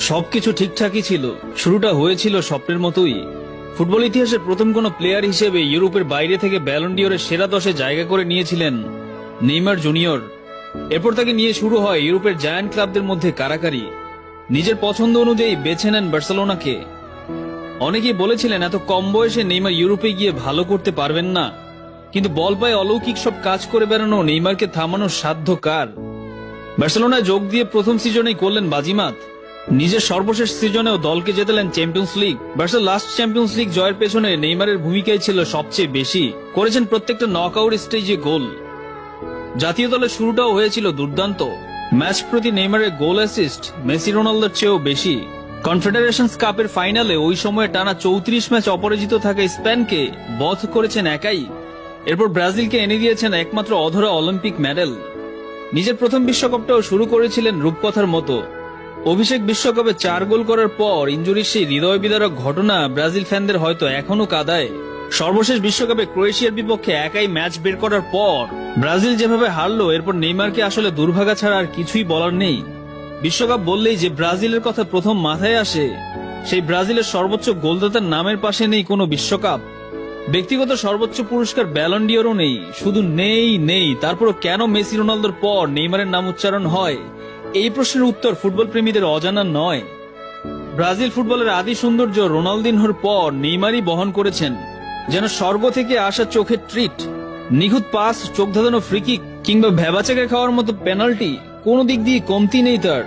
সবকিছু ঠিকঠাকই ছিল। শুরুটা হয়েছিল স্বপ্নের মতোই। ফুটবল ইতিহাসের প্রথম কোন প্লেয়ার হিসেবে ইউরোপের বাইরে থেকে ব্যালন ডিওরের সেরা 10-এ জায়গা করে নিয়েছিলেন নেইমার জুনিয়র। এরপর তাকে নিয়ে শুরু হয় ইউরোপের জায়ান্ট ক্লাবদের মধ্যে কারাকারি। নিজের পছন্দ অনুযায়ী বেছে নেন বার্সেলোনাকে। অনেকেই বলেছিলেন এত কম বয়সে নেইমার ইউরোপে গিয়ে ভালো করতে পারবেন না, কিন্তু বল পায়ে অলৌকিক সব কাজ করে বেড়ানো নেইমারকে থামানোর সাধ্য কার? বার্সেলোনায় যোগ দিয়ে প্রথম সিজনেই করলেন বাজিমাত। নিজের সর্বশেষ সিজনেও দলকে জেতালেন চ্যাম্পিয়ন্স লিগ। বার্সার লাস্ট চ্যাম্পিয়ন্স লিগ জয়ের পেছনে নেইমারের ভূমিকাই ছিল সবচেয়ে বেশি। করেছেন প্রত্যেকটা নকআউট স্টেজে গোল। জাতীয় দলের শুরুটাও হয়েছিল দুর্দান্ত। ম্যাচ প্রতি নেইমারের গোল অ্যাসিস্ট মেসি রোনালদোর চেয়েও বেশি। কনফেডারেশনস কাপের ফাইনালে ওই সময়ে টানা 34 ম্যাচ অপরাজিত থাকা স্পেনকে বধ করেছেন একাই। এরপর ব্রাজিলকে এনে দিয়েছেন একমাত্র অধরা অলিম্পিক মেডেল। নিজের প্রথম বিশ্বকাপটাও শুরু করেছিলেন রূপকথার মতো। অভিষেক বিশ্বকাপে 4 গোল করার পর ইনজুরির সেই হৃদয় বিদারক ঘটনা ব্রাজিল ফ্যানদের হয়তো এখনো কাঁদায়। সর্বশেষ বিশ্বকাপে ক্রোয়েশিয়ার বিপক্ষে একাই ম্যাচ বের করার পর ব্রাজিল যেভাবে হারলো, এরপর নেইমারকে আসলে দুর্ভাগা ছাড়া আর কিছুই বলার নেই। বিশ্বকাপ বললেই যে ব্রাজিলের কথা প্রথম মাথায় আসে, সেই ব্রাজিলের সর্বোচ্চ গোলদাতার নামের পাশে নেই কোনো বিশ্বকাপ। ব্যক্তিগত সর্বোচ্চ পুরস্কার ব্যালন ডিওরও নেই। শুধু নেই তারপরও কেন মেসি রোনালদোর পর নেইমারের নাম উচ্চারণ হয়, এই প্রশ্নের উত্তর ফুটবল প্রেমীদের অজানা নয়। ব্রাজিল ফুটবলের আদি সৌন্দর্য রোনালদিনহোর পর নেইমারই বহন করেছেন। যেন স্বর্গ থেকে আসা চোখের ট্রিট। নিখুঁত পাস, চোখ ধাঁধানো ফ্রিকিক কিংবা ভেবাচাকে খাওয়ার মতো পেনাল্টি, কোনো দিক দিয়ে কমতি নেই তার।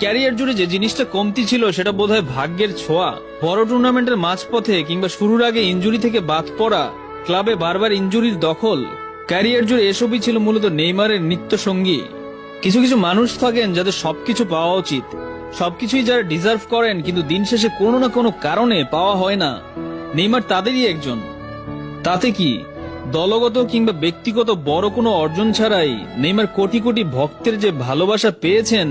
ক্যারিয়ার জুড়ে যে জিনিসটা কমতি ছিল সেটা বোধহয় ভাগ্যের ছোঁয়া। বড় টুর্নামেন্টের মাঝপথে কিংবা শুরুর আগে ইনজুরি থেকে বাদ পড়া, ক্লাবে বারবার ইনজুরির দখল, ক্যারিয়ার জুড়ে এসবই ছিল মূলত নেইমারের নিত্য সঙ্গী। কিছু কিছু মানুষ থাকেন যাদের সবকিছু পাওয়া উচিত, সবকিছুই যারা ডিজার্ভ করেন, কিন্তু দিন শেষে কোনো না কোনো কারণে পাওয়া হয় না। নেইমার তাদেরই একজন। তাতে কি, দলগত কিংবা ব্যক্তিগত বড় কোনো অর্জন ছাড়াই নেইমার কোটি কোটি ভক্তের যে ভালোবাসা পেয়েছেন,